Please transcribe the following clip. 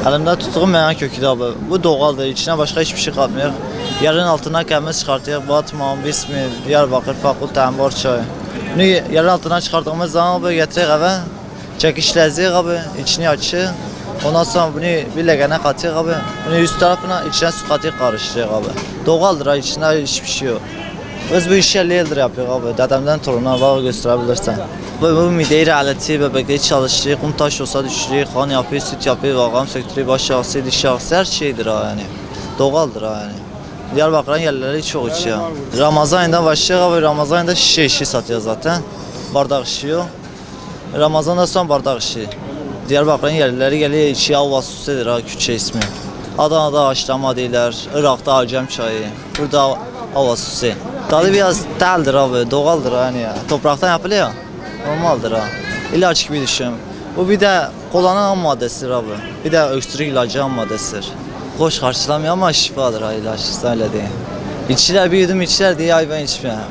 Elimde tuttuğum meyan köküdür abi. Bu doğaldır. İçine başka hiçbir şey katmıyor. Yerin altına kemiz çıkartıyor. Batman, Bismil, Diyarbakır, Fakul, Ambar çayı. Bunu yerin altına çıkarttığımız zaman abi getiriyor eve. Çekişleziyor abi. İçini açıyor. Ondan sonra bunu bir legene katıyor abi. Bunu üst tarafına içine su katıyor karıştırıyor abi. Doğaldır ha. İçinde hiçbir şey yok. Biz bu işi 50 yıldır yapıyor abi. Dedemden toruna var gösterebilirsen. Bu midye aleti bebekte çalışıyor. Kum taş olsa düşürüyor. Kan yapıyor, süt yapıyor, vagam söktürüyor, baş ağrısı, diş ağrısı her şeydir ha yani. Doğaldır ha yani. Diyarbakır'ın yerleri çok içiyor. Ramazan ayında başlıyor abi. Ramazan ayında şişe işi satıyor zaten. Bardak işiyor. Ramazan'da son bardak işi. Diyarbakır'ın yerleri geliyor içiyor. Avvasusedir ha Kürtçe ismi. Adana'da haşlama deyirlər, Irak'ta acem çayı, burada avasuse. Tadı biraz teldir abi, doğaldır yani ya. Topraktan yapılıyor ya, normaldir ha. İlaç gibi düşün. Bu bir de kolanın ham maddesidir abi. Bir de öksürük ilacı ham maddesidir. Hoş karşılamıyor ama şifadır ha ilaç, öyle değil. İçiler bir yudum içiler diye ay ben içmiyorum.